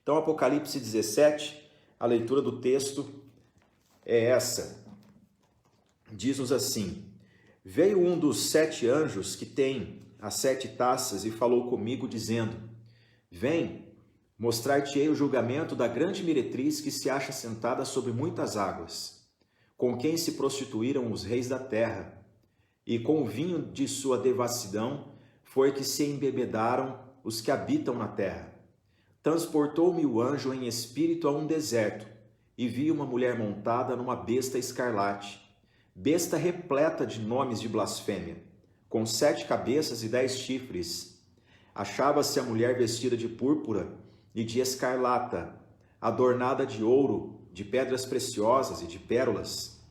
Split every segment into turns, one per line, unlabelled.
Então, Apocalipse 17, a leitura do texto é essa. Diz-nos assim: Veio um dos 7 anjos que tem as 7 taças e falou comigo, dizendo: Vem, mostrar-te-ei o julgamento da grande meretriz que se acha sentada sobre muitas águas, com quem se prostituíram os reis da terra, e com o vinho de sua devassidão foi que se embebedaram os que habitam na terra. Transportou-me o anjo em espírito a um deserto, e vi uma mulher montada numa besta escarlate, besta repleta de nomes de blasfêmia, com 7 cabeças e 10 chifres. Achava-se a mulher vestida de púrpura e de escarlata, adornada de ouro, de pedras preciosas e de pérolas,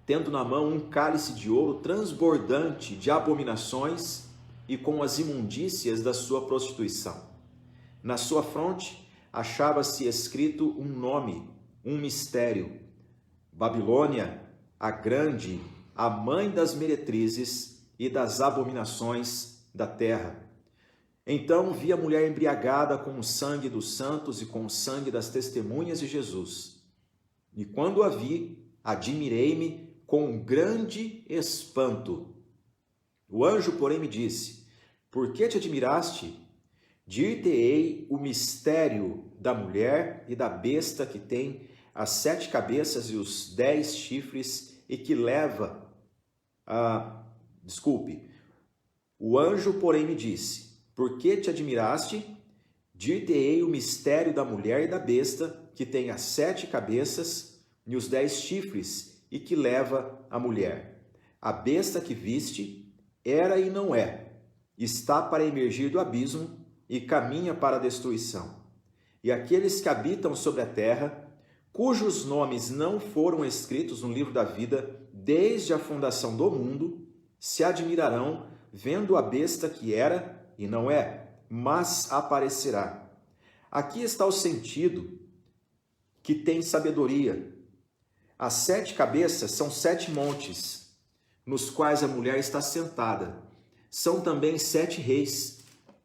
tendo na mão um cálice de ouro transbordante de abominações e com as imundícias da sua prostituição. Na sua fronte achava-se escrito um nome, um mistério: Babilônia, a grande, a mãe das meretrizes e das abominações da terra. Então vi a mulher embriagada com o sangue dos santos e com o sangue das testemunhas de Jesus. E quando a vi, admirei-me com um grande espanto. O anjo, porém, me disse: Por que te admiraste? Dir-te-ei o mistério da mulher e da besta que tem as 7 cabeças e os 10 chifres e que leva a... O anjo, porém, me disse: Por que te admiraste? Dir-te-ei o mistério da mulher e da besta que tem as 7 cabeças e os 10 chifres e que leva a mulher. A besta que viste era e não é, está para emergir do abismo e caminha para a destruição. E aqueles que habitam sobre a terra, cujos nomes não foram escritos no livro da vida desde a fundação do mundo, se admirarão vendo a besta que era e não é, mas aparecerá. Aqui está o sentido que tem sabedoria. As 7 cabeças são 7 montes, nos quais a mulher está sentada. São também 7 reis,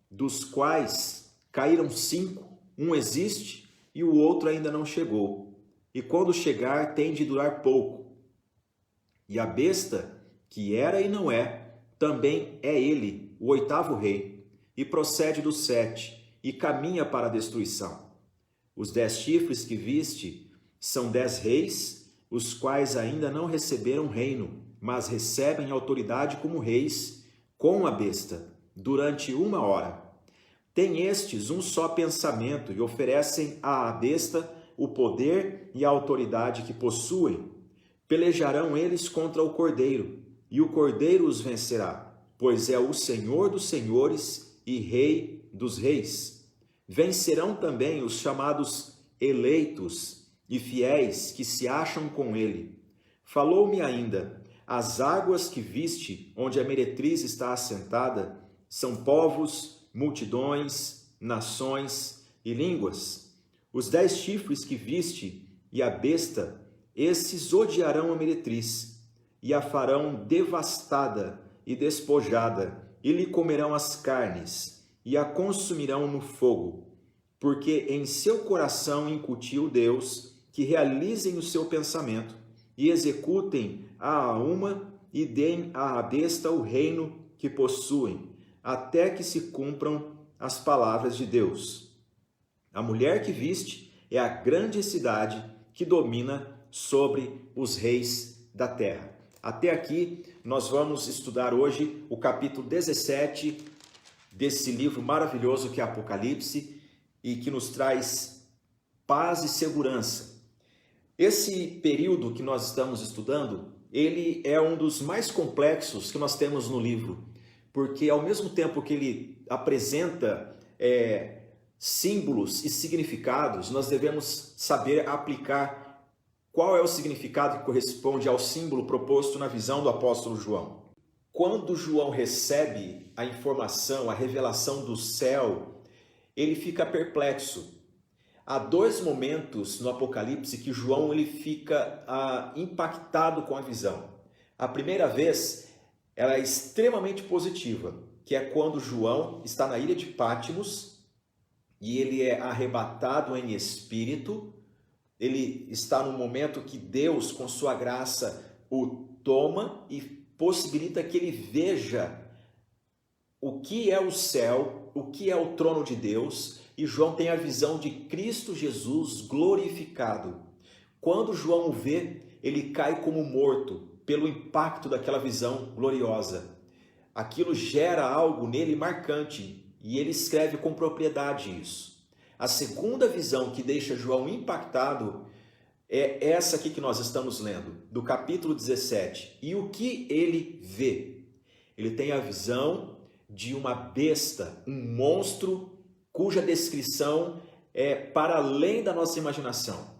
dos quais caíram 5, um existe e o outro ainda não chegou. E quando chegar, tem de durar pouco. E a besta, que era e não é, também é ele, o 8º rei, e procede dos 7, e caminha para a destruição. Os 10 chifres que viste são 10 reis, os quais ainda não receberam reino, mas recebem autoridade como reis, com a besta, durante 1 hora. Têm estes um só pensamento e oferecem à besta o poder e a autoridade que possuem. Pelejarão eles contra o Cordeiro, e o Cordeiro os vencerá, pois é o Senhor dos senhores e Rei dos reis. Vencerão também os chamados eleitos e fiéis que se acham com ele. Falou-me ainda: as águas que viste, onde a meretriz está assentada, são povos, multidões, nações e línguas. Os 10 chifres que viste e a besta, esses odiarão a meretriz e a farão devastada e despojada, e lhe comerão as carnes e a consumirão no fogo, porque em seu coração incutiu Deus que realizem o seu pensamento e executem a uma e deem à besta o reino que possuem, até que se cumpram as palavras de Deus. A mulher que viste é a grande cidade que domina sobre os reis da terra. Até aqui nós vamos estudar hoje o capítulo 17 desse livro maravilhoso que é Apocalipse e que nos traz paz e segurança. Esse período que nós estamos estudando, ele é um dos mais complexos que nós temos no livro, porque ao mesmo tempo que ele apresenta símbolos e significados, nós devemos saber aplicar qual é o significado que corresponde ao símbolo proposto na visão do apóstolo João. Quando João recebe a informação, a revelação do céu, ele fica perplexo. Há 2 momentos no Apocalipse que João ele fica impactado com a visão. A primeira vez, ela é extremamente positiva, que é quando João está na ilha de Patmos e ele é arrebatado em espírito. Ele está no momento que Deus, com sua graça, o toma e possibilita que ele veja o que é o céu, o que é o trono de Deus, e João tem a visão de Cristo Jesus glorificado. Quando João o vê, ele cai como morto pelo impacto daquela visão gloriosa. Aquilo gera algo nele marcante e ele escreve com propriedade isso. A segunda visão que deixa João impactado é essa aqui que nós estamos lendo, do capítulo 17. E o que ele vê? Ele tem a visão de uma besta, um monstro, cuja descrição é para além da nossa imaginação.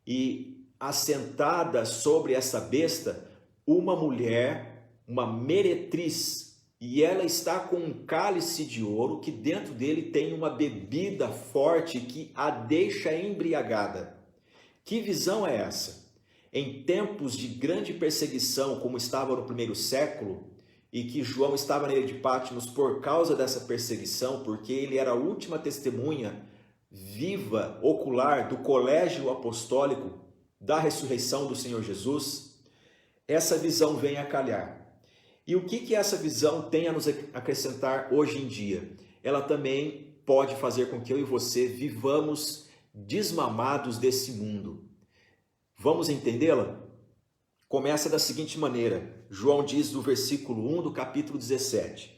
E assentada sobre essa besta, uma mulher, uma meretriz, e ela está com um cálice de ouro que dentro dele tem uma bebida forte que a deixa embriagada. Que visão é essa? Em tempos de grande perseguição, como estava no primeiro século, e que João estava na ilha de Patmos por causa dessa perseguição, porque ele era a última testemunha viva, ocular, do colégio apostólico da ressurreição do Senhor Jesus, essa visão vem a calhar. E o que essa visão tem a nos acrescentar hoje em dia? Ela também pode fazer com que eu e você vivamos desmamados desse mundo. Vamos entendê-la? Começa da seguinte maneira. João diz no versículo 1 do capítulo 17.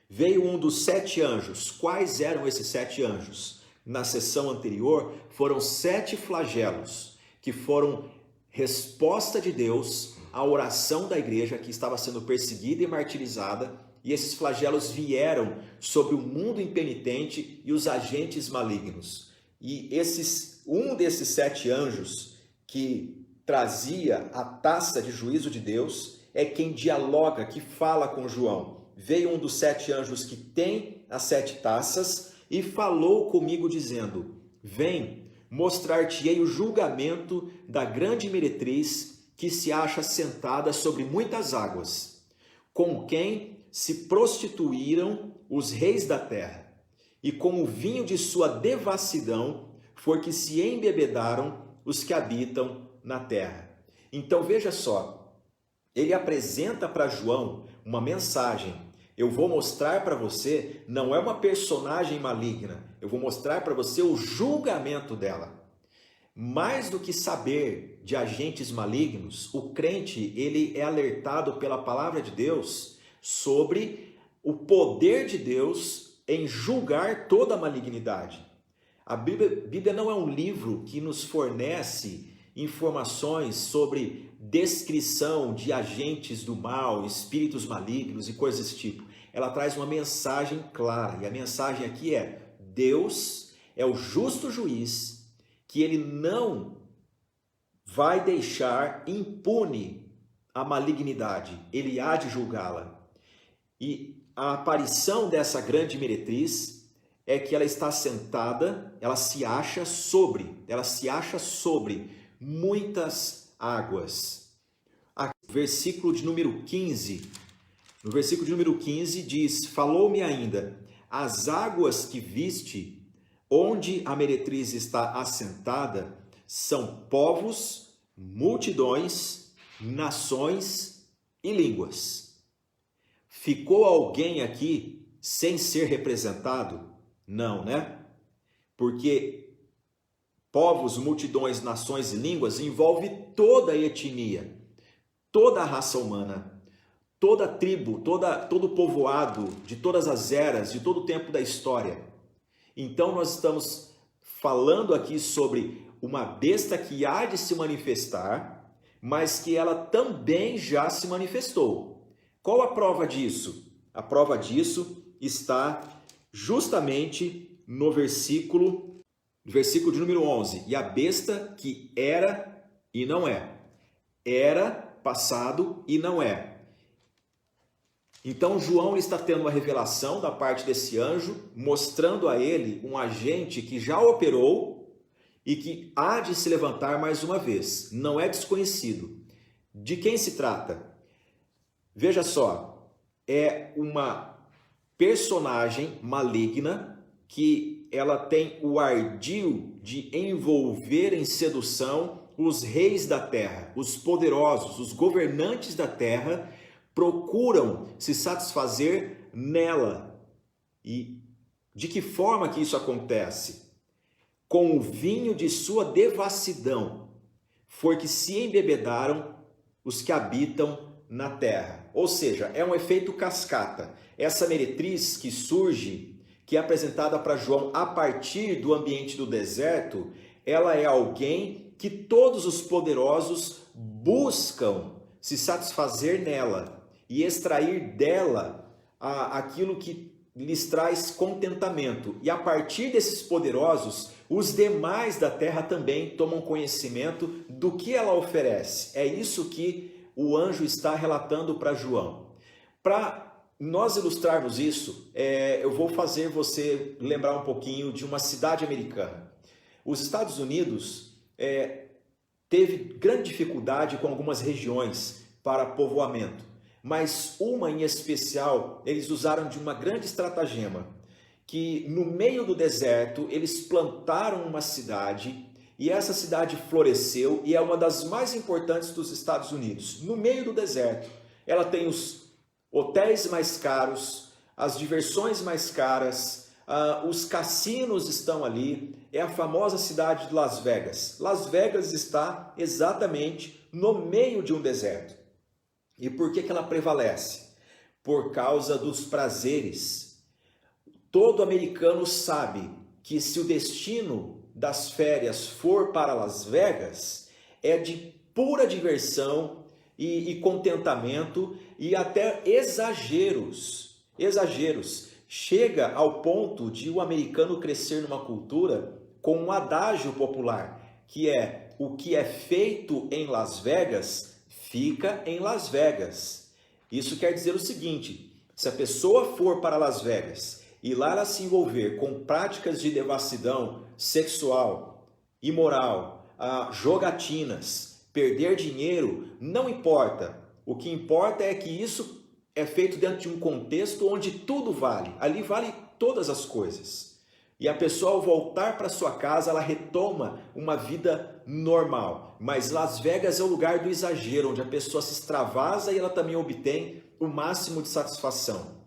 Veio um dos 7 anjos. Quais eram esses 7 anjos? Na sessão anterior foram 7 flagelos, que foram resposta de Deus à oração da igreja que estava sendo perseguida e martirizada, e esses flagelos vieram sobre o mundo impenitente e os agentes malignos. E um desses 7 anjos que trazia a taça de juízo de Deus é quem dialoga, que fala com João. Veio um dos 7 anjos que tem as 7 taças e falou comigo dizendo: vem, mostrar-te-ei o julgamento da grande meretriz que se acha sentada sobre muitas águas, com quem se prostituíram os reis da terra, e com o vinho de sua devassidão foi que se embebedaram os que habitam na terra. Então veja só, ele apresenta para João uma mensagem. Eu vou mostrar para você, não é uma personagem maligna, eu vou mostrar para você o julgamento dela. Mais do que saber de agentes malignos, o crente ele é alertado pela palavra de Deus sobre o poder de Deus em julgar toda a malignidade. A Bíblia não é um livro que nos fornece informações sobre descrição de agentes do mal, espíritos malignos e coisas desse tipo. Ela traz uma mensagem clara, e a mensagem aqui é: Deus é o justo juiz, que ele não vai deixar impune a malignidade, ele há de julgá-la. E a aparição dessa grande meretriz é que ela está sentada, ela se acha sobre muitas águas. Aqui, versículo de número 15, no versículo de número 15 diz: falou-me ainda, as águas que viste, onde a meretriz está assentada, são povos, multidões, nações e línguas. Ficou alguém aqui sem ser representado? Não, né? Porque povos, multidões, nações e línguas envolve toda a etnia, toda a raça humana, toda a tribo, todo o povoado, de todas as eras, de todo o tempo da história. Então nós estamos falando aqui sobre uma besta que há de se manifestar, mas que ela também já se manifestou. Qual a prova disso? A prova disso está justamente no versículo de número 11. E a besta que era e não é. Era, passado e não é. Então João está tendo uma revelação da parte desse anjo, mostrando a ele um agente que já operou e que há de se levantar mais uma vez. Não é desconhecido. De quem se trata? Veja só, é uma personagem maligna que ela tem o ardil de envolver em sedução os reis da terra, os poderosos, os governantes da terra, procuram se satisfazer nela. E de que forma que isso acontece? Com o vinho de sua devassidão foi que se embebedaram os que habitam na terra. Ou seja, é um efeito cascata. Essa meretriz que surge, que é apresentada para João a partir do ambiente do deserto, ela é alguém que todos os poderosos buscam se satisfazer nela e extrair dela aquilo que lhes traz contentamento. E a partir desses poderosos, os demais da terra também tomam conhecimento do que ela oferece. É isso que o anjo está relatando para João. Para nós ilustrarmos isso, eu vou fazer você lembrar um pouquinho de uma cidade americana. Os Estados Unidos teve grande dificuldade com algumas regiões para povoamento, mas uma em especial eles usaram de uma grande estratagema, que no meio do deserto eles plantaram uma cidade e essa cidade floresceu e é uma das mais importantes dos Estados Unidos. No meio do deserto, ela tem os hotéis mais caros, as diversões mais caras, os cassinos estão ali, é a famosa cidade de Las Vegas. Las Vegas está exatamente no meio de um deserto. E por que ela prevalece? Por causa dos prazeres. Todo americano sabe que se o destino das férias for para Las Vegas, é de pura diversão e contentamento e até exageros. Chega ao ponto de o americano crescer numa cultura com um adágio popular, que é: o que é feito em Las Vegas, fica em Las Vegas. Isso quer dizer o seguinte: se a pessoa for para Las Vegas e lá ela se envolver com práticas de devassidão sexual, imoral, jogatinas, perder dinheiro, não importa. O que importa é que isso é feito dentro de um contexto onde tudo vale. Ali vale todas as coisas. E a pessoa, ao voltar para sua casa, ela retoma uma vida normal. Mas Las Vegas é o lugar do exagero, onde a pessoa se extravasa e ela também obtém o máximo de satisfação.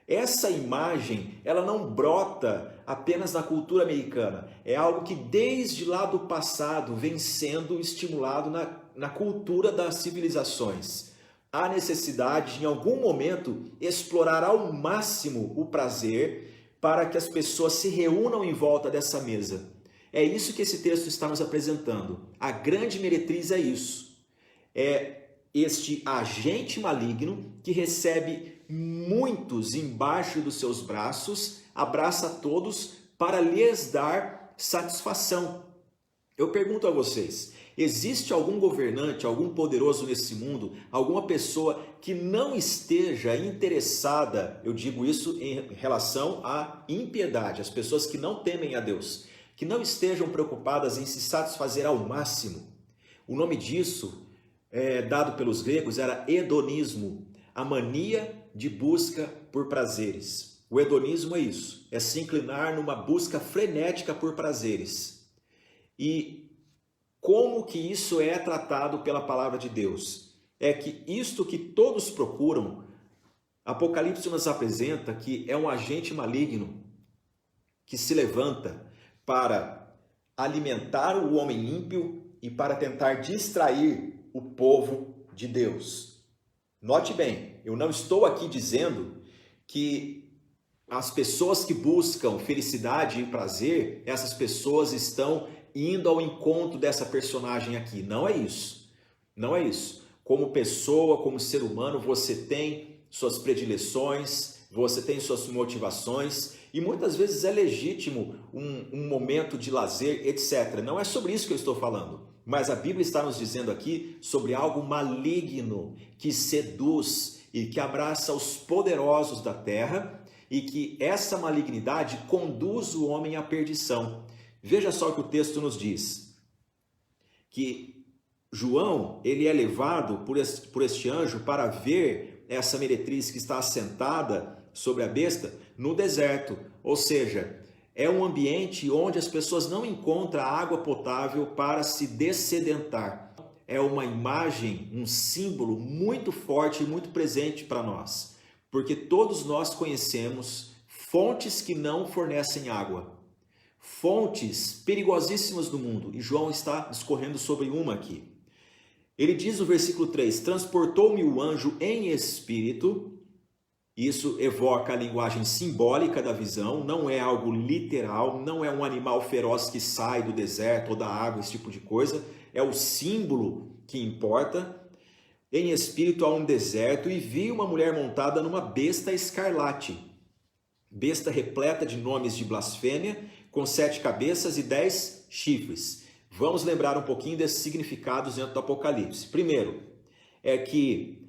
Essa imagem, ela não brota apenas na cultura americana. É algo que desde lá do passado vem sendo estimulado na cultura das civilizações. Há necessidade de, em algum momento, explorar ao máximo o prazer para que as pessoas se reúnam em volta dessa mesa. É isso que esse texto está nos apresentando. A grande meretriz é isso. É este agente maligno que recebe muitos embaixo dos seus braços, abraça todos para lhes dar satisfação. Eu pergunto a vocês: existe algum governante, algum poderoso nesse mundo, alguma pessoa que não esteja interessada, eu digo isso em relação à impiedade, as pessoas que não temem a Deus, que não estejam preocupadas em se satisfazer ao máximo? O nome disso, dado pelos gregos, era hedonismo, a mania de busca por prazeres. O hedonismo é isso, é se inclinar numa busca frenética por prazeres. E como que isso é tratado pela palavra de Deus? É que isto que todos procuram, Apocalipse nos apresenta que é um agente maligno que se levanta para alimentar o homem ímpio e para tentar distrair o povo de Deus. Note bem, eu não estou aqui dizendo que as pessoas que buscam felicidade e prazer, essas pessoas estão indo ao encontro dessa personagem aqui. Não é isso. Não é isso. Como pessoa, como ser humano, você tem suas predileções, você tem suas motivações e muitas vezes é legítimo um momento de lazer, etc. Não é sobre isso que eu estou falando. Mas a Bíblia está nos dizendo aqui sobre algo maligno que seduz e que abraça os poderosos da terra e que essa malignidade conduz o homem à perdição. Veja só o que o texto nos diz, que João ele é levado por este anjo para ver essa meretriz que está assentada sobre a besta no deserto, ou seja, É um ambiente onde as pessoas não encontram água potável para se dessedentar. É uma imagem, um símbolo muito forte e muito presente para nós, porque todos nós conhecemos fontes que não fornecem água, fontes perigosíssimas do mundo, e João está discorrendo sobre uma aqui. Ele diz no versículo 3, transportou-me o anjo em espírito. Isso evoca a linguagem simbólica da visão, não é algo literal, não é um animal feroz que sai do deserto ou da água, esse tipo de coisa, é o símbolo que importa. Em espírito a um deserto, e vi uma mulher montada numa besta escarlate, besta repleta de nomes de blasfêmia, com 7 cabeças e 10 chifres. Vamos lembrar um pouquinho desses significados dentro do Apocalipse. Primeiro, é que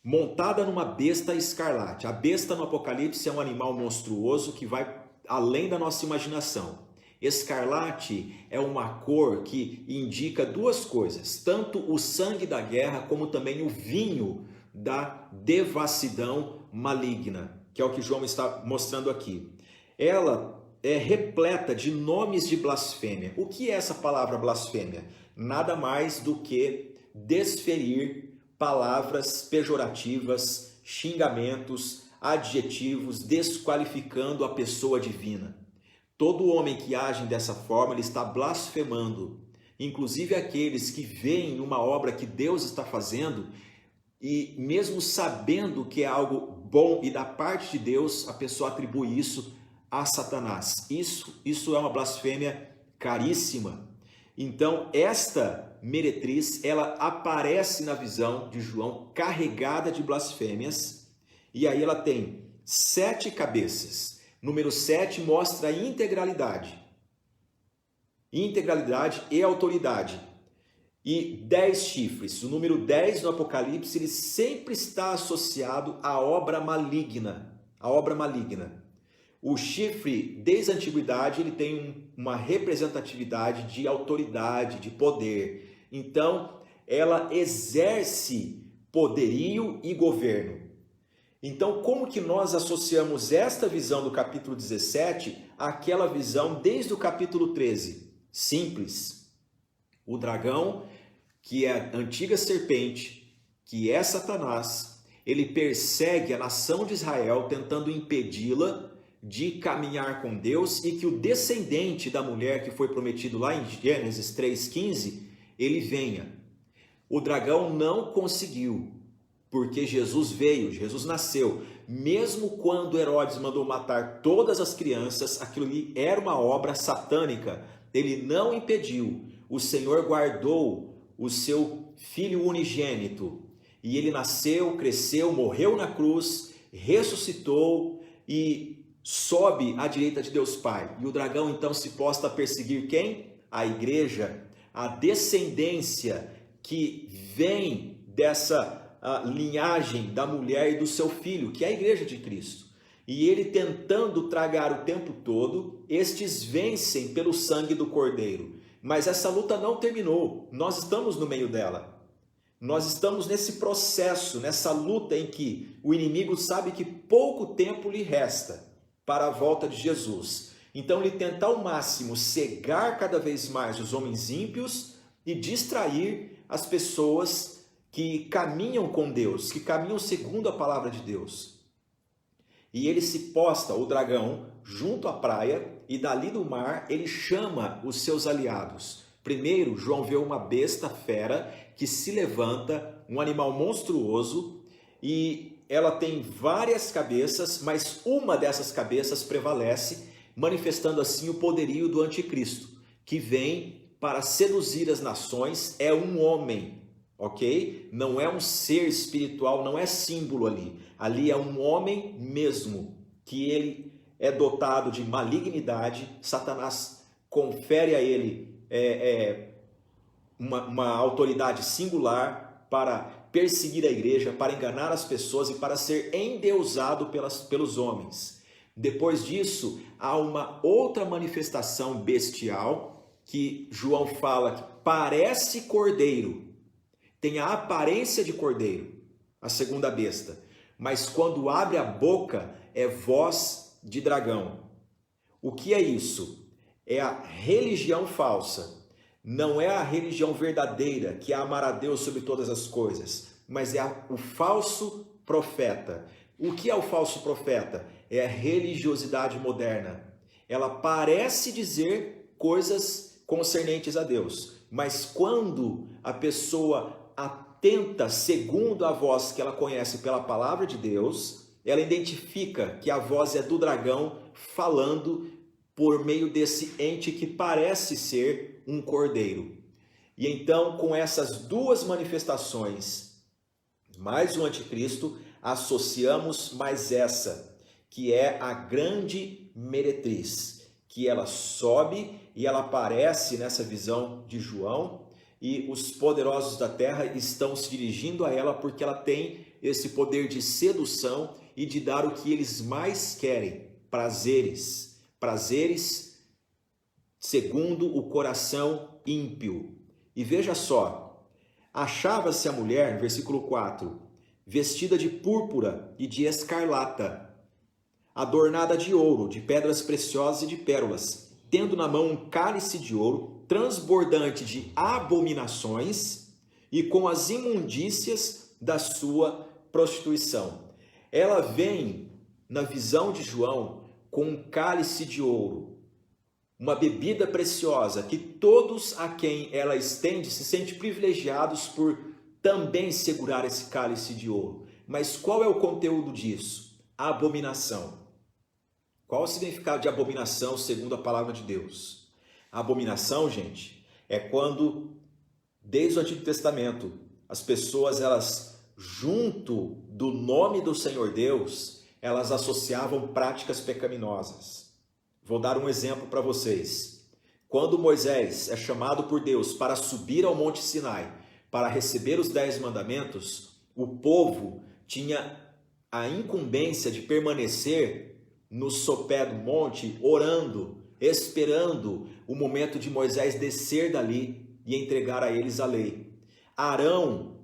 montada numa besta escarlate. A besta no Apocalipse é um animal monstruoso que vai além da nossa imaginação. Escarlate é uma cor que indica duas coisas, tanto o sangue da guerra como também o vinho da devassidão maligna, que é o que João está mostrando aqui. Ela é repleta de nomes de blasfêmia. O que é essa palavra blasfêmia? Nada mais do que desferir palavras pejorativas, xingamentos, adjetivos, desqualificando a pessoa divina. Todo homem que age dessa forma, ele está blasfemando. Inclusive aqueles que veem uma obra que Deus está fazendo e mesmo sabendo que é algo bom e da parte de Deus, a pessoa atribui isso a Satanás. Isso é uma blasfêmia caríssima. Então, esta meretriz, ela aparece na visão de João carregada de blasfêmias, e aí ela tem 7 cabeças. Número 7 mostra a integralidade e autoridade. E 10 chifres. O número 10 no Apocalipse, ele sempre está associado à obra maligna. A obra maligna. O chifre, desde a antiguidade, ele tem uma representatividade de autoridade, de poder. Então, ela exerce poderio e governo. Então, como que nós associamos esta visão do capítulo 17 àquela visão desde o capítulo 13? Simples. O dragão, que é a antiga serpente, que é Satanás, ele persegue a nação de Israel, tentando impedi-la de caminhar com Deus, e que o descendente da mulher que foi prometido lá em Gênesis 3,15, ele venha. O dragão não conseguiu, porque Jesus veio, Jesus nasceu. Mesmo quando Herodes mandou matar todas as crianças, aquilo ali era uma obra satânica. Ele não impediu. O Senhor guardou o seu filho unigênito. E ele nasceu, cresceu, morreu na cruz, ressuscitou e sobe à direita de Deus Pai. E o dragão então se posta a perseguir quem? A igreja, a descendência que vem dessa linhagem da mulher e do seu filho, que é a igreja de Cristo. E ele tentando tragar o tempo todo, estes vencem pelo sangue do Cordeiro. Mas essa luta não terminou, nós estamos no meio dela. Nós estamos nesse processo, nessa luta em que o inimigo sabe que pouco tempo lhe resta para a volta de Jesus. Então ele tenta ao máximo cegar cada vez mais os homens ímpios e distrair as pessoas que caminham com Deus, que caminham segundo a palavra de Deus. E ele se posta, o dragão, junto à praia, e dali do mar ele chama os seus aliados. Primeiro, João vê uma besta fera que se levanta, um animal monstruoso, e ela tem várias cabeças, mas uma dessas cabeças prevalece, manifestando assim o poderio do anticristo, que vem para seduzir as nações. É um homem, ok? Não é um ser espiritual, não é símbolo ali. Ali é um homem mesmo, que ele é dotado de malignidade. Satanás confere a ele uma autoridade singular para perseguir a igreja, para enganar as pessoas e para ser endeusado pelos homens. Depois disso, há uma outra manifestação bestial que João fala que parece cordeiro, tem a aparência de cordeiro, a segunda besta, mas quando abre a boca é voz de dragão. O que é isso? É a religião falsa. Não é a religião verdadeira, que é amar a Deus sobre todas as coisas, mas é o falso profeta. O que é o falso profeta? É a religiosidade moderna. Ela parece dizer coisas concernentes a Deus, mas quando a pessoa atenta segundo a voz que ela conhece pela palavra de Deus, ela identifica que a voz é do dragão falando por meio desse ente que parece ser um cordeiro. E então, com essas duas manifestações, mais o anticristo, associamos mais essa, que é a grande meretriz, que ela sobe e ela aparece nessa visão de João, e os poderosos da terra estão se dirigindo a ela porque ela tem esse poder de sedução e de dar o que eles mais querem, prazeres segundo o coração ímpio. E veja só, achava-se a mulher, versículo 4, vestida de púrpura e de escarlata, adornada de ouro, de pedras preciosas e de pérolas, tendo na mão um cálice de ouro, transbordante de abominações e com as imundícias da sua prostituição. Ela vem, na visão de João, com um cálice de ouro, uma bebida preciosa, que todos a quem ela estende se sentem privilegiados por também segurar esse cálice de ouro. Mas qual é o conteúdo disso? A abominação. Qual o significado de abominação segundo a palavra de Deus? A abominação, gente, é quando, desde o Antigo Testamento, as pessoas, elas, junto do nome do Senhor Deus, elas associavam práticas pecaminosas. Vou dar um exemplo para vocês. Quando Moisés é chamado por Deus para subir ao Monte Sinai, para receber os 10 mandamentos, o povo tinha a incumbência de permanecer no sopé do monte, orando, esperando o momento de Moisés descer dali e entregar a eles a lei. Arão,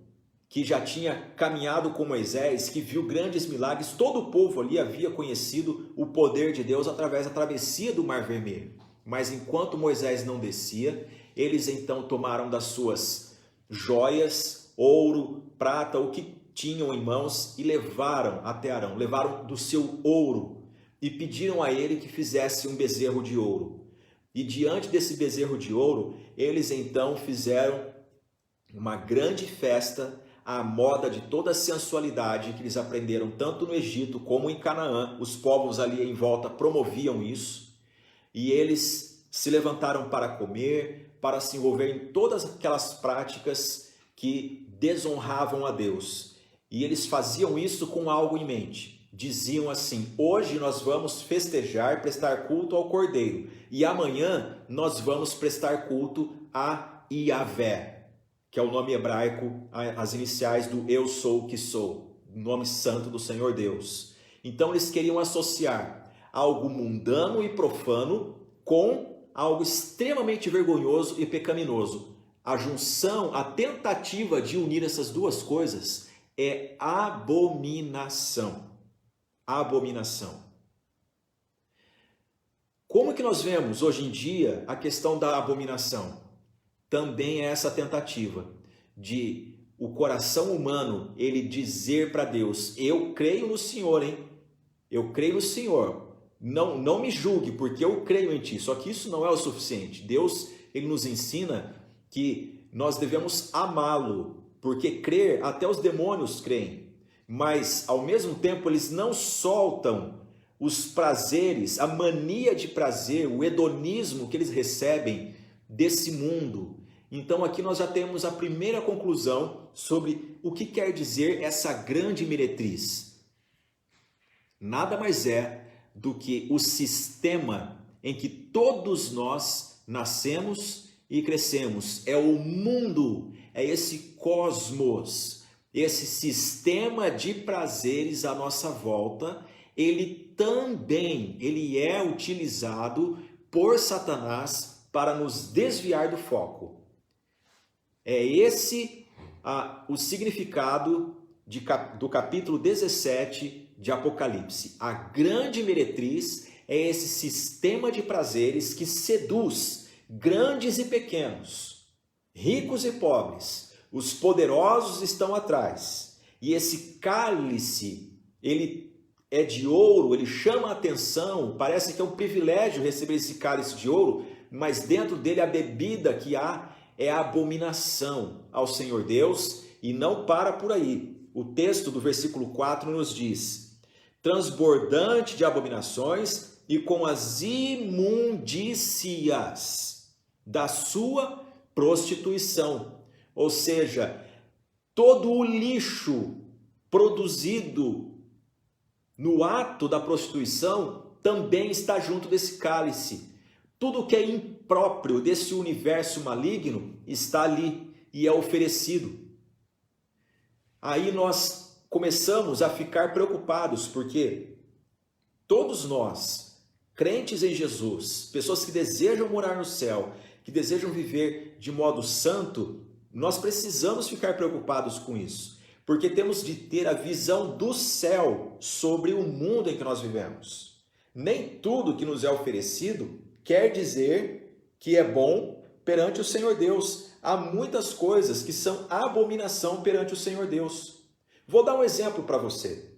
que já tinha caminhado com Moisés, que viu grandes milagres, todo o povo ali havia conhecido o poder de Deus através da travessia do Mar Vermelho. Mas enquanto Moisés não descia, eles então tomaram das suas joias, ouro, prata, o que tinham em mãos, e levaram até Arão, levaram do seu ouro e pediram a ele que fizesse um bezerro de ouro. E diante desse bezerro de ouro, eles então fizeram uma grande festa à moda de toda a sensualidade que eles aprenderam tanto no Egito como em Canaã. Os povos ali em volta promoviam isso, e eles se levantaram para comer, para se envolver em todas aquelas práticas que desonravam a Deus. E eles faziam isso com algo em mente. Diziam assim: hoje nós vamos festejar, prestar culto ao Cordeiro, e amanhã nós vamos prestar culto a Yahvé, que é o nome hebraico, as iniciais do Eu Sou o que Sou, o nome santo do Senhor Deus. Então eles queriam associar algo mundano e profano com algo extremamente vergonhoso e pecaminoso. A junção, a tentativa de unir essas duas coisas é abominação. Abominação. Como que nós vemos hoje em dia a questão da abominação? Também é essa tentativa de o coração humano ele dizer para Deus: eu creio no Senhor, hein? Eu creio no Senhor. Não me julgue, porque eu creio em Ti. Só que isso não é o suficiente. Deus ele nos ensina que nós devemos amá-lo, porque crer, até os demônios creem. Mas, ao mesmo tempo, eles não soltam os prazeres, a mania de prazer, o hedonismo que eles recebem desse mundo. Então, aqui nós já temos a primeira conclusão sobre o que quer dizer essa grande meretriz. Nada mais é do que o sistema em que todos nós nascemos e crescemos. É o mundo, é esse cosmos, esse sistema de prazeres à nossa volta. Ele é utilizado por Satanás para nos desviar do foco. É esse o significado do capítulo 17 de Apocalipse. A grande meretriz é esse sistema de prazeres que seduz grandes e pequenos, ricos e pobres. Os poderosos estão atrás. E esse cálice, ele é de ouro, ele chama a atenção, parece que é um privilégio receber esse cálice de ouro, mas dentro dele a bebida que há é a abominação ao Senhor Deus, e não para por aí. O texto do versículo 4 nos diz: transbordante de abominações e com as imundícias da sua prostituição. Ou seja, todo o lixo produzido no ato da prostituição também está junto desse cálice. Tudo que é impróprio desse universo maligno está ali e é oferecido. Aí nós começamos a ficar preocupados, porque todos nós, crentes em Jesus, pessoas que desejam morar no céu, que desejam viver de modo santo, nós precisamos ficar preocupados com isso. Porque temos de ter a visão do céu sobre o mundo em que nós vivemos. Nem tudo que nos é oferecido quer dizer que é bom perante o Senhor Deus. Há muitas coisas que são abominação perante o Senhor Deus. Vou dar um exemplo para você.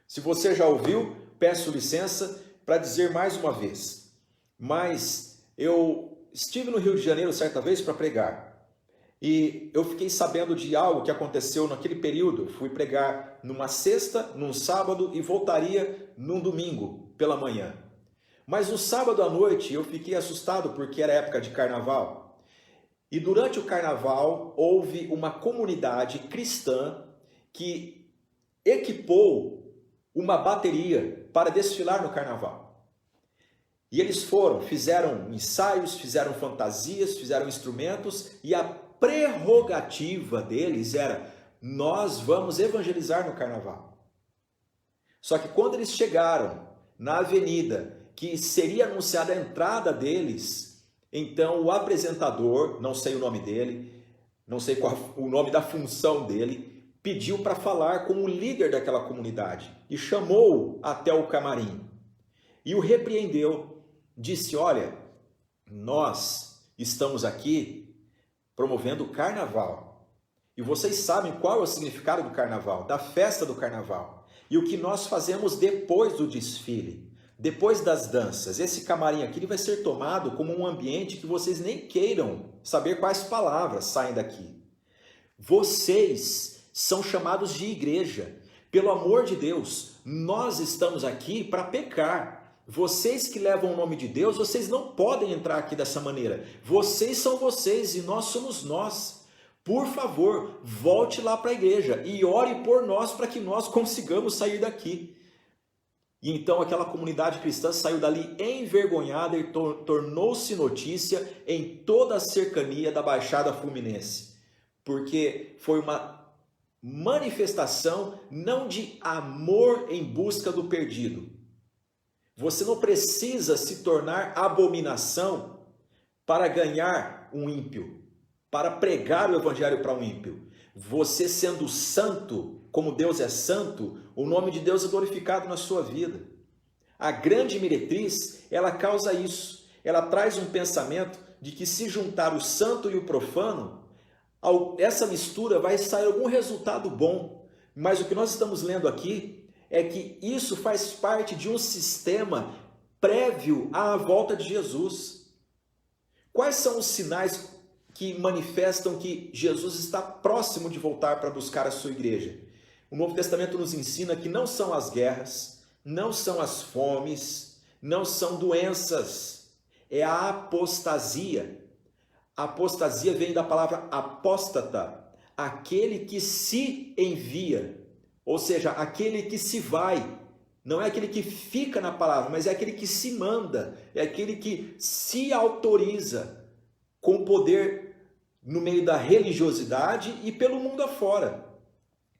Se você já ouviu, peço licença para dizer mais uma vez. Mas eu estive no Rio de Janeiro certa vez para pregar. E eu fiquei sabendo de algo que aconteceu naquele período. Eu fui pregar numa sexta, num sábado e voltaria num domingo pela manhã. Mas no sábado à noite eu fiquei assustado porque era época de carnaval. E durante o carnaval houve uma comunidade cristã que equipou uma bateria para desfilar no carnaval. E eles fizeram ensaios, fizeram fantasias, fizeram instrumentos e a prerrogativa deles era: nós vamos evangelizar no carnaval. Só que quando eles chegaram na avenida, que seria anunciada a entrada deles, então o apresentador, não sei o nome dele, não sei qual o nome da função dele, pediu para falar com o líder daquela comunidade e chamou-o até o camarim. E o repreendeu, disse: olha, nós estamos aqui promovendo o carnaval. E vocês sabem qual é o significado do carnaval, da festa do carnaval. E o que nós fazemos depois do desfile, depois das danças. Esse camarim aqui ele vai ser tomado como um ambiente que vocês nem queiram saber quais palavras saem daqui. Vocês são chamados de igreja. Pelo amor de Deus, nós estamos aqui para pecar. Vocês que levam o nome de Deus, vocês não podem entrar aqui dessa maneira. Vocês são vocês e nós somos nós. Por favor, volte lá para a igreja e ore por nós para que nós consigamos sair daqui. E então aquela comunidade cristã saiu dali envergonhada e tornou-se notícia em toda a cercania da Baixada Fluminense. Porque foi uma manifestação não de amor em busca do perdido. Você não precisa se tornar abominação para ganhar um ímpio, para pregar o evangelho para um ímpio. Você sendo santo, como Deus é santo, o nome de Deus é glorificado na sua vida. A grande meretriz, ela causa isso. Ela traz um pensamento de que se juntar o santo e o profano, essa mistura vai sair algum resultado bom. Mas o que nós estamos lendo aqui é que isso faz parte de um sistema prévio à volta de Jesus. Quais são os sinais que manifestam que Jesus está próximo de voltar para buscar a sua igreja? O Novo Testamento nos ensina que não são as guerras, não são as fomes, não são doenças, é a apostasia. A apostasia vem da palavra apóstata, aquele que se envia. Ou seja, aquele que se vai, não é aquele que fica na palavra, mas é aquele que se manda, é aquele que se autoriza com poder no meio da religiosidade e pelo mundo afora.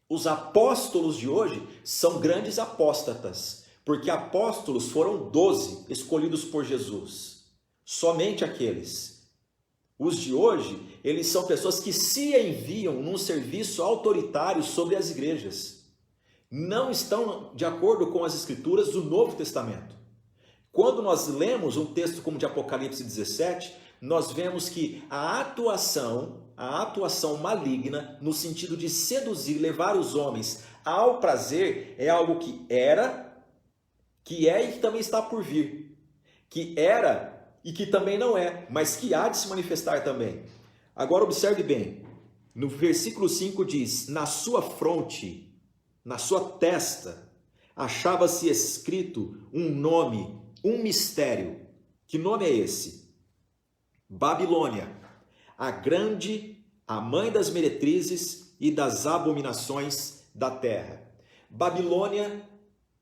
Os apóstolos de hoje são grandes apóstatas, porque apóstolos foram 12 escolhidos por Jesus, somente aqueles. Os de hoje, eles são pessoas que se enviam num serviço autoritário sobre as igrejas. Não estão de acordo com as escrituras do Novo Testamento. Quando nós lemos um texto como de Apocalipse 17, nós vemos que a atuação maligna, no sentido de seduzir, levar os homens ao prazer, é algo que era, que é e que também está por vir. Que era e que também não é, mas que há de se manifestar também. Agora observe bem, no versículo 5 diz, na sua fronte, na sua testa, achava-se escrito um nome, um mistério. Que nome é esse? Babilônia, a grande, a mãe das meretrizes e das abominações da terra. Babilônia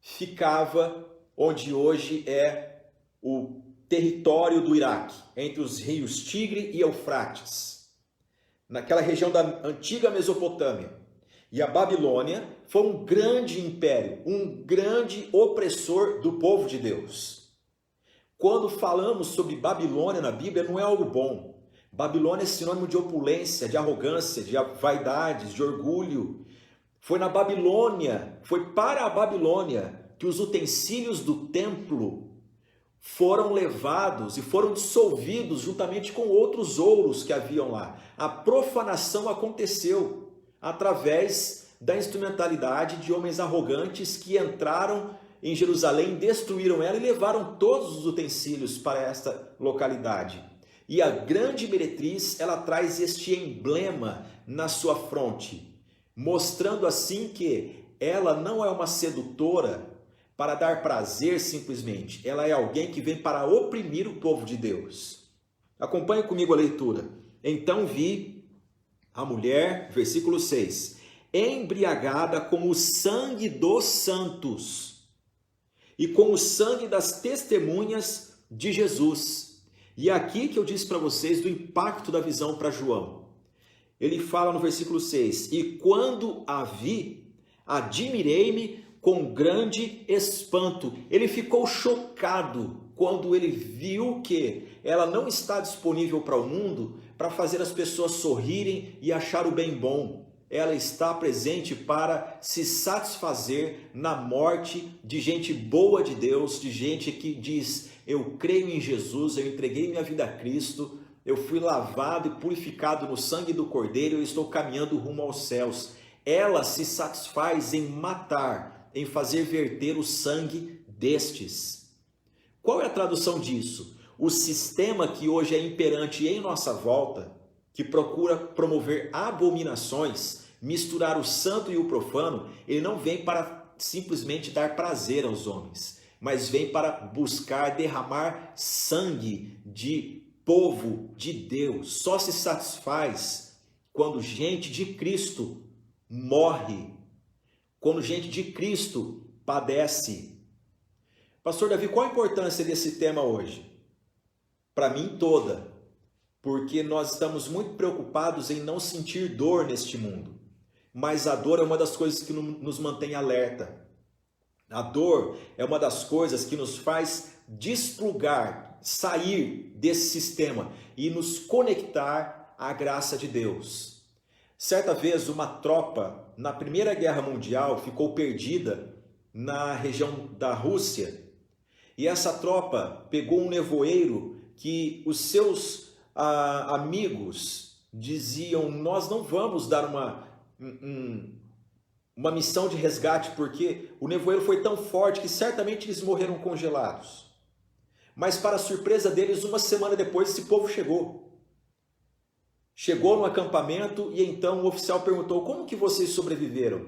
ficava onde hoje é o território do Iraque, entre os rios Tigre e Eufrates, naquela região da antiga Mesopotâmia. E a Babilônia foi um grande império, um grande opressor do povo de Deus. Quando falamos sobre Babilônia na Bíblia, não é algo bom. Babilônia é sinônimo de opulência, de arrogância, de vaidades, de orgulho. Foi na Babilônia, foi para a Babilônia que os utensílios do templo foram levados e foram dissolvidos juntamente com outros ouros que haviam lá. A profanação aconteceu através da instrumentalidade de homens arrogantes que entraram em Jerusalém, destruíram ela e levaram todos os utensílios para esta localidade. E a grande meretriz, ela traz este emblema na sua fronte, mostrando assim que ela não é uma sedutora para dar prazer simplesmente. Ela é alguém que vem para oprimir o povo de Deus. Acompanhe comigo a leitura. Então vi a mulher, versículo 6, embriagada com o sangue dos santos e com o sangue das testemunhas de Jesus. E é aqui que eu disse para vocês do impacto da visão para João. Ele fala no versículo 6, e quando a vi, admirei-me com grande espanto. Ele ficou chocado quando ele viu que ela não está disponível para o mundo para fazer as pessoas sorrirem e achar o bem bom. Ela está presente para se satisfazer na morte de gente boa de Deus, de gente que diz, eu creio em Jesus, eu entreguei minha vida a Cristo, eu fui lavado e purificado no sangue do Cordeiro, eu estou caminhando rumo aos céus. Ela se satisfaz em matar, em fazer verter o sangue destes. Qual é a tradução disso? O sistema que hoje é imperante em nossa volta, que procura promover abominações, misturar o santo e o profano, ele não vem para simplesmente dar prazer aos homens, mas vem para buscar derramar sangue de povo de Deus. Só se satisfaz quando gente de Cristo morre, quando gente de Cristo padece. Pastor Davi, qual a importância desse tema hoje? Para mim toda, porque nós estamos muito preocupados em não sentir dor neste mundo. Mas a dor é uma das coisas que nos mantém alerta. A dor é uma das coisas que nos faz desplugar, sair desse sistema e nos conectar à graça de Deus. Certa vez uma tropa na Primeira Guerra Mundial ficou perdida na região da Rússia. E essa tropa pegou um nevoeiro que os seus amigos diziam, nós não vamos dar uma missão de resgate, porque o nevoeiro foi tão forte que certamente eles morreram congelados. Mas para a surpresa deles, uma semana depois, esse povo chegou. Chegou no acampamento e então o oficial perguntou, como que vocês sobreviveram?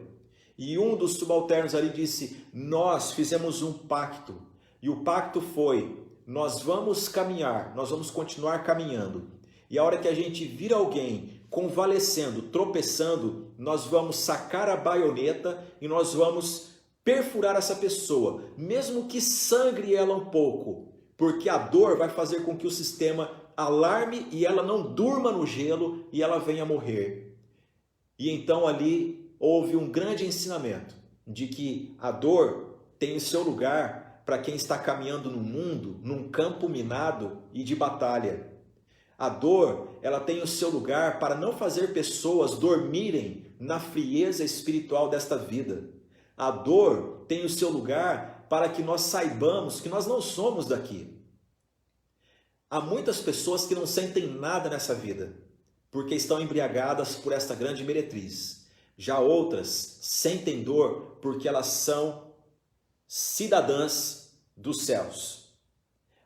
E um dos subalternos ali disse, nós fizemos um pacto. E o pacto foi, nós vamos caminhar, nós vamos continuar caminhando. E a hora que a gente vir alguém convalescendo, tropeçando, nós vamos sacar a baioneta e nós vamos perfurar essa pessoa, mesmo que sangre ela um pouco, porque a dor vai fazer com que o sistema alarme e ela não durma no gelo e ela venha morrer. E então ali houve um grande ensinamento de que a dor tem o seu lugar para quem está caminhando no mundo, num campo minado e de batalha. A dor, ela tem o seu lugar para não fazer pessoas dormirem na frieza espiritual desta vida. A dor tem o seu lugar para que nós saibamos que nós não somos daqui. Há muitas pessoas que não sentem nada nessa vida, porque estão embriagadas por esta grande meretriz. Já outras sentem dor porque elas são cidadãs dos céus.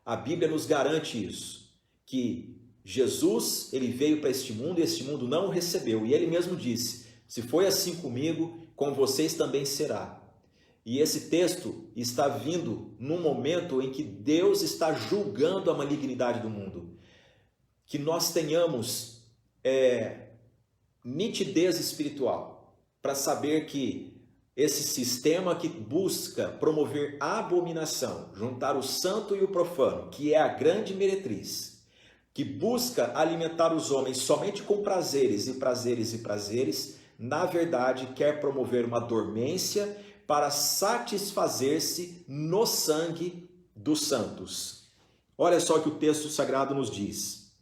A Bíblia nos garante isso, que Jesus, ele veio para este mundo e este mundo não o recebeu. E ele mesmo disse, se foi assim comigo, com vocês também será. E esse texto está vindo num momento em que Deus está julgando a malignidade do mundo. Que nós tenhamos nitidez espiritual para saber que esse sistema que busca promover a abominação, juntar o santo e o profano, que é a grande meretriz, que busca alimentar os homens somente com prazeres e prazeres e prazeres, na verdade quer promover uma dormência para satisfazer-se no sangue dos santos. Olha só o que o texto sagrado nos diz.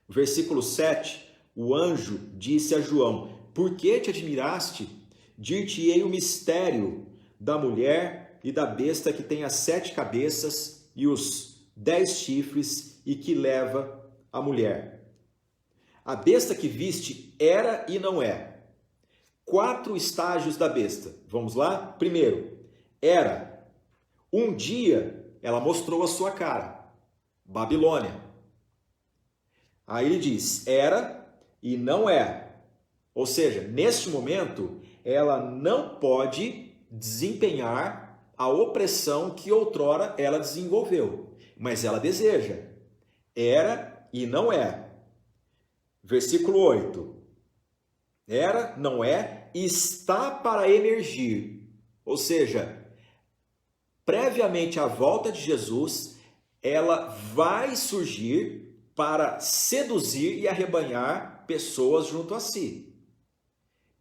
Versículo 7, o anjo disse a João, por que te admiraste? Dir-te-ei o mistério da mulher e da besta que tem as 7 cabeças e os 10 chifres e que leva a mulher. A besta que viste era e não é. 4 estágios da besta. Vamos lá? Primeiro, era. Um dia ela mostrou a sua cara. Babilônia. Aí ele diz, era e não é. Ou seja, neste momento, ela não pode desempenhar a opressão que outrora ela desenvolveu. Mas ela deseja. Era e não é. Versículo 8. Era, não é, está para emergir. Ou seja, previamente à volta de Jesus, ela vai surgir para seduzir e arrebanhar pessoas junto a si.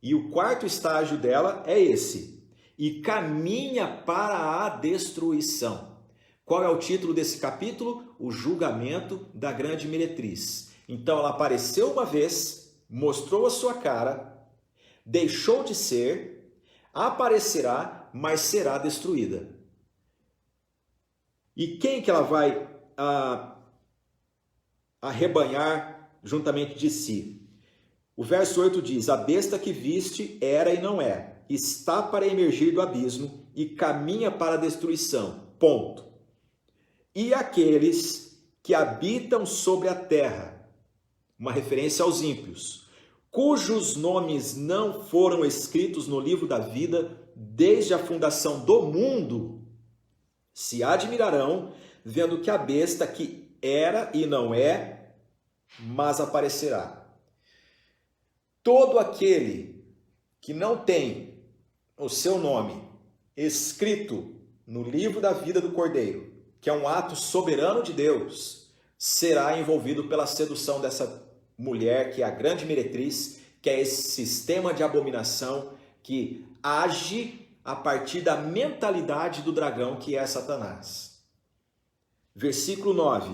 E o 4º estágio dela é esse. E caminha para a destruição. Qual é o título desse capítulo? O julgamento da grande meretriz. Então ela apareceu uma vez, mostrou a sua cara, deixou de ser, aparecerá, mas será destruída. E quem que ela vai arrebanhar juntamente de si? O verso 8 diz, a besta que viste era e não é, está para emergir do abismo e caminha para a destruição. Ponto. E aqueles que habitam sobre a terra, uma referência aos ímpios, cujos nomes não foram escritos no livro da vida desde a fundação do mundo, se admirarão, vendo que a besta que era e não é, mas aparecerá. Todo aquele que não tem o seu nome escrito no livro da vida do Cordeiro, que é um ato soberano de Deus, será envolvido pela sedução dessa mulher, que é a grande meretriz, que é esse sistema de abominação que age a partir da mentalidade do dragão, que é Satanás. Versículo 9.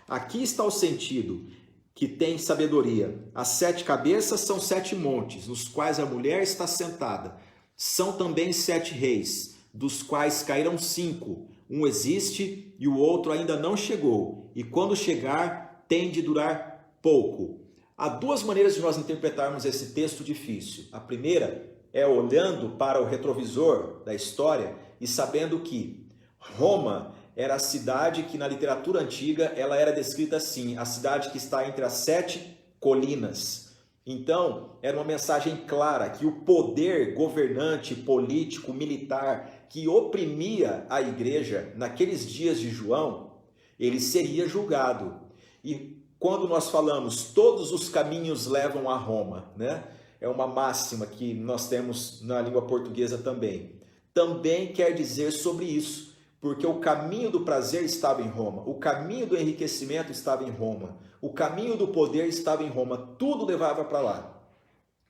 Aqui está o sentido que tem sabedoria. As 7 cabeças são 7 montes, nos quais a mulher está sentada. São também 7 reis, dos quais caíram 5. Um existe e o outro ainda não chegou. E quando chegar, tem de durar pouco. Há 2 maneiras de nós interpretarmos esse texto difícil. A primeira é olhando para o retrovisor da história e sabendo que Roma era a cidade que na literatura antiga ela era descrita assim, a cidade que está entre as 7 colinas. Então, era uma mensagem clara que o poder governante, político, militar que oprimia a igreja naqueles dias de João, ele seria julgado. E quando nós falamos todos os caminhos levam a Roma, né? É uma máxima que nós temos na língua portuguesa também. Também quer dizer sobre isso, porque o caminho do prazer estava em Roma, o caminho do enriquecimento estava em Roma, o caminho do poder estava em Roma, tudo levava para lá.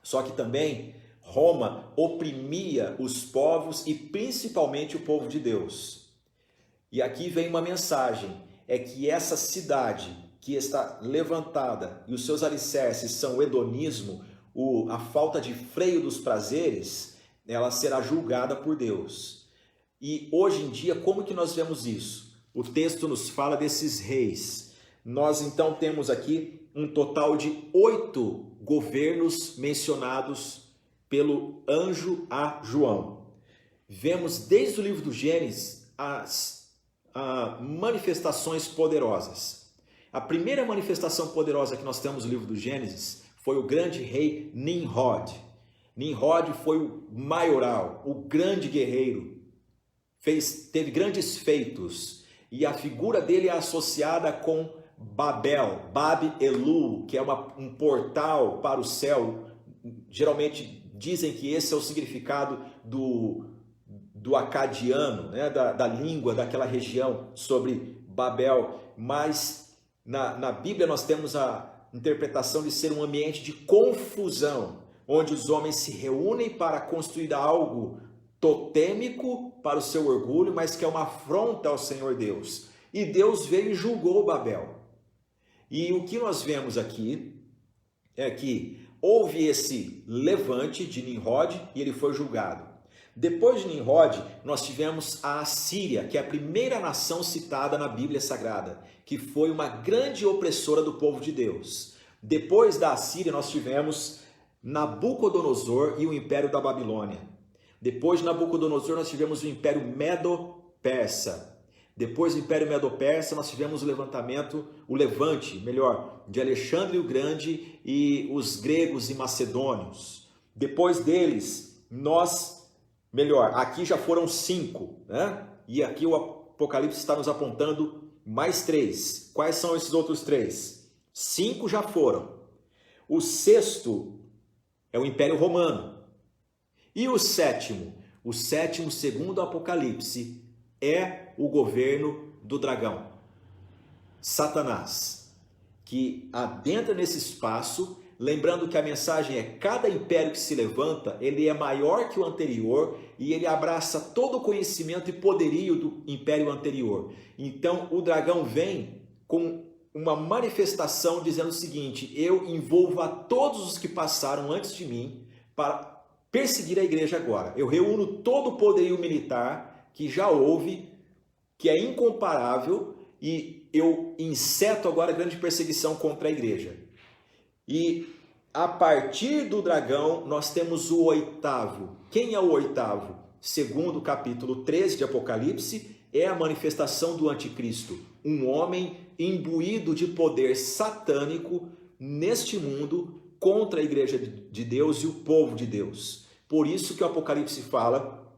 Só que também Roma oprimia os povos e principalmente o povo de Deus. E aqui vem uma mensagem, é que essa cidade que está levantada e os seus alicerces são o hedonismo, a falta de freio dos prazeres, ela será julgada por Deus. E hoje em dia, como que nós vemos isso? O texto nos fala desses reis. Nós então temos aqui um total de 8 governos mencionados pelo anjo a João. Vemos desde o livro do Gênesis as manifestações poderosas. A primeira manifestação poderosa que nós temos no livro do Gênesis foi o grande rei Nimrod. Nimrod foi o maioral, o grande guerreiro, teve grandes feitos, e a figura dele é associada com Babel, Bab-Elu, que é um portal para o céu. Geralmente dizem que esse é o significado do acadiano, né? da língua daquela região sobre Babel, mas na Bíblia nós temos a interpretação de ser um ambiente de confusão, onde os homens se reúnem para construir algo totêmico para o seu orgulho, mas que é uma afronta ao Senhor Deus. E Deus veio e julgou Babel. E o que nós vemos aqui é que houve esse levante de Nimrod e ele foi julgado. Depois de Nimrod, nós tivemos a Assíria, que é a primeira nação citada na Bíblia Sagrada, que foi uma grande opressora do povo de Deus. Depois da Assíria, nós tivemos Nabucodonosor e o Império da Babilônia. Depois de Nabucodonosor, nós tivemos o Império Medo-Persa. Depois do Império Medo-Persa, nós tivemos o levante de Alexandre o Grande e os gregos e macedônios. Depois deles, aqui já foram 5, né? E aqui o Apocalipse está nos apontando mais 3. Quais são esses outros 3? 5 já foram. O 6º é o Império Romano. E o 7º? O 7º, segundo o Apocalipse, é o governo do dragão, Satanás, que adentra nesse espaço, lembrando que a mensagem é: cada império que se levanta, ele é maior que o anterior e ele abraça todo o conhecimento e poderio do império anterior. Então o dragão vem com uma manifestação dizendo o seguinte: eu envolvo a todos os que passaram antes de mim para perseguir a igreja agora. Eu reúno todo o poderio militar que já houve, que é incomparável, e eu inseto agora a grande perseguição contra a igreja. E a partir do dragão, nós temos o 8º. Quem é o 8º? Segundo o capítulo 13 de Apocalipse, é a manifestação do anticristo. Um homem imbuído de poder satânico neste mundo, contra a igreja de Deus e o povo de Deus. Por isso que o Apocalipse fala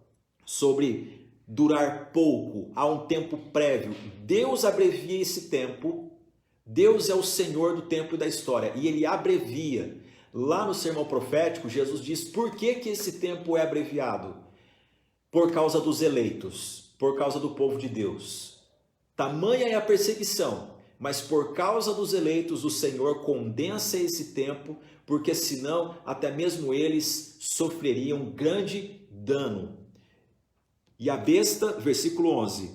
sobre durar pouco, há um tempo prévio. Deus abrevia esse tempo. Deus é o Senhor do tempo e da história, e Ele abrevia. Lá no sermão profético, Jesus diz por que esse tempo é abreviado? Por causa dos eleitos, por causa do povo de Deus. Tamanha é a perseguição, mas por causa dos eleitos o Senhor condensa esse tempo, porque senão até mesmo eles sofreriam grande dano. E a besta, versículo 11,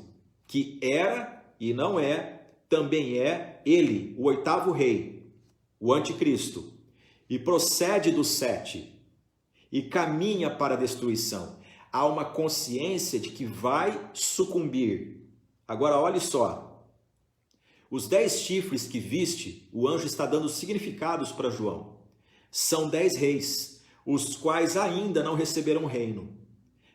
que era e não é, também é ele, o 8º rei, o anticristo, e procede do 7 e caminha para a destruição. Há uma consciência de que vai sucumbir. Agora olhe só. Os 10 chifres que viste, o anjo está dando significados para João. São 10 reis, os quais ainda não receberam reino,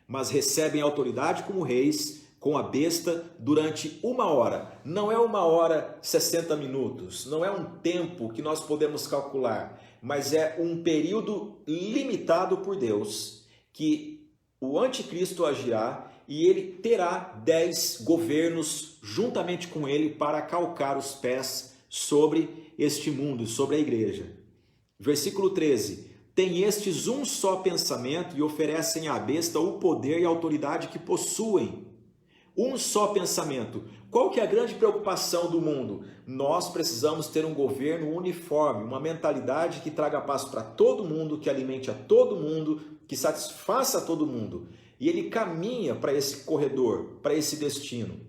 mas recebem autoridade como reis com a besta durante 1 hora. Não é 1 hora 60 minutos, não é um tempo que nós podemos calcular, mas é um período limitado por Deus, que o anticristo agirá e ele terá 10 governos juntamente com ele para calcar os pés sobre este mundo, sobre a igreja. Versículo 13. Tem estes um só pensamento e oferecem à besta o poder e a autoridade que possuem. Um só pensamento. Qual que é a grande preocupação do mundo? Nós precisamos ter um governo uniforme, uma mentalidade que traga paz para todo mundo, que alimente a todo mundo, que satisfaça a todo mundo. E ele caminha para esse corredor, para esse destino.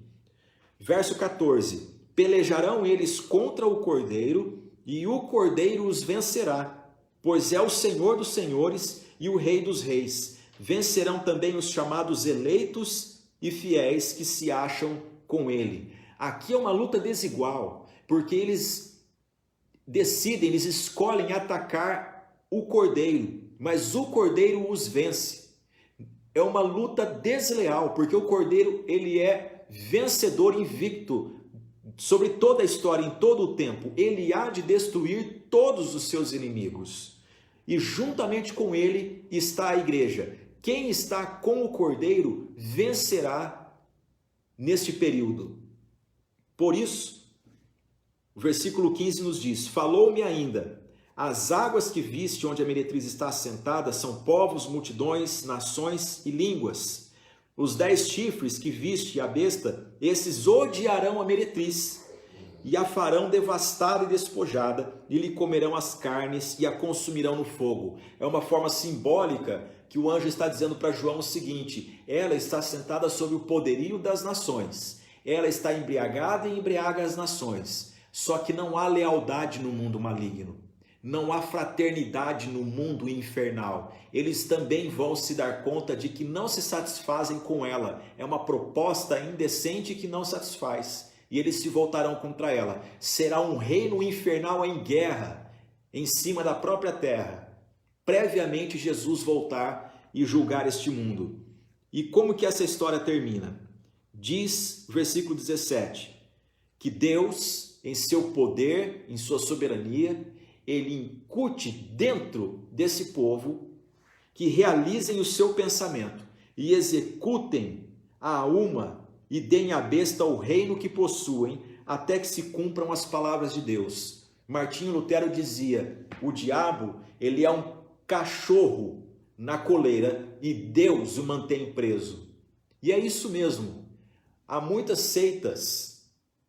Verso 14. Pelejarão eles contra o Cordeiro, e o Cordeiro os vencerá, pois é o Senhor dos senhores e o Rei dos reis. Vencerão também os chamados eleitos e fiéis que se acham com ele. Aqui é uma luta desigual, porque eles decidem, eles escolhem atacar o cordeiro, mas o cordeiro os vence. É uma luta desleal, porque o cordeiro ele é vencedor invicto sobre toda a história, em todo o tempo. Ele há de destruir todos os seus inimigos. E juntamente com ele está a igreja. Quem está com o cordeiro vencerá neste período. Por isso, o versículo 15 nos diz: falou-me ainda, as águas que viste onde a meretriz está assentada são povos, multidões, nações e línguas. Os 10 chifres que viste a besta, esses odiarão a meretriz e a farão devastada e despojada, e lhe comerão as carnes e a consumirão no fogo. É uma forma simbólica que o anjo está dizendo para João o seguinte: ela está sentada sobre o poderio das nações, ela está embriagada e embriaga as nações. Só que não há lealdade no mundo maligno, não há fraternidade no mundo infernal. Eles também vão se dar conta de que não se satisfazem com ela. É uma proposta indecente que não satisfaz. E eles se voltarão contra ela. Será um reino infernal em guerra, em cima da própria terra, previamente Jesus voltar e julgar este mundo. E como que essa história termina? Diz, versículo 17, que Deus, em seu poder, em sua soberania, ele incute dentro desse povo que realizem o seu pensamento e executem a uma e deem à besta o reino que possuem, até que se cumpram as palavras de Deus. Martinho Lutero dizia: o diabo, ele é um cachorro na coleira e Deus o mantém preso. E é isso mesmo. Há muitas seitas,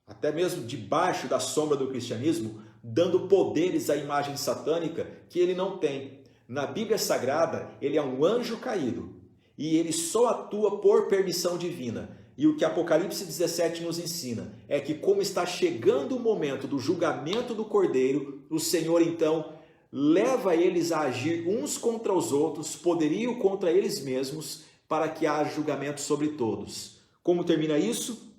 até mesmo debaixo da sombra do cristianismo, dando poderes à imagem satânica que ele não tem. Na Bíblia Sagrada, ele é um anjo caído e ele só atua por permissão divina. E o que Apocalipse 17 nos ensina é que, como está chegando o momento do julgamento do Cordeiro, o Senhor então leva eles a agir uns contra os outros, poderio contra eles mesmos, para que haja julgamento sobre todos. Como termina isso?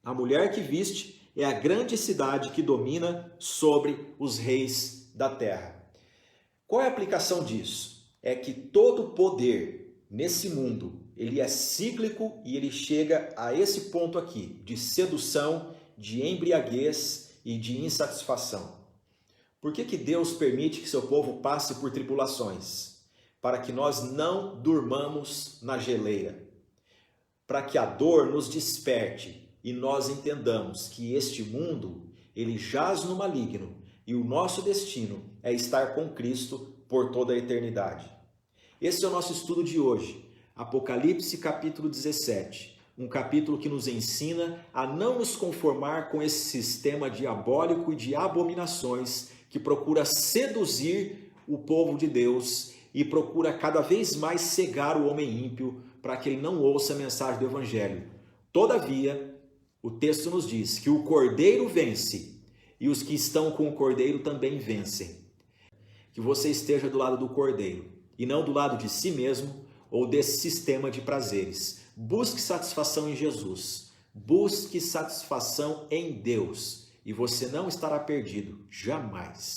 A mulher que viste é a grande cidade que domina sobre os reis da terra. Qual é a aplicação disso? É que todo poder nesse mundo, ele é cíclico e ele chega a esse ponto aqui, de sedução, de embriaguez e de insatisfação. Por que Deus permite que seu povo passe por tribulações? Para que nós não durmamos na geleira. Para que a dor nos desperte e nós entendamos que este mundo, ele jaz no maligno e o nosso destino é estar com Cristo por toda a eternidade. Esse é o nosso estudo de hoje, Apocalipse capítulo 17, um capítulo que nos ensina a não nos conformar com esse sistema diabólico e de abominações que procura seduzir o povo de Deus e procura cada vez mais cegar o homem ímpio para que ele não ouça a mensagem do Evangelho. Todavia, o texto nos diz que o Cordeiro vence e os que estão com o Cordeiro também vencem. Que você esteja do lado do Cordeiro e não do lado de si mesmo ou desse sistema de prazeres. Busque satisfação em Jesus. Busque satisfação em Deus e você não estará perdido, jamais.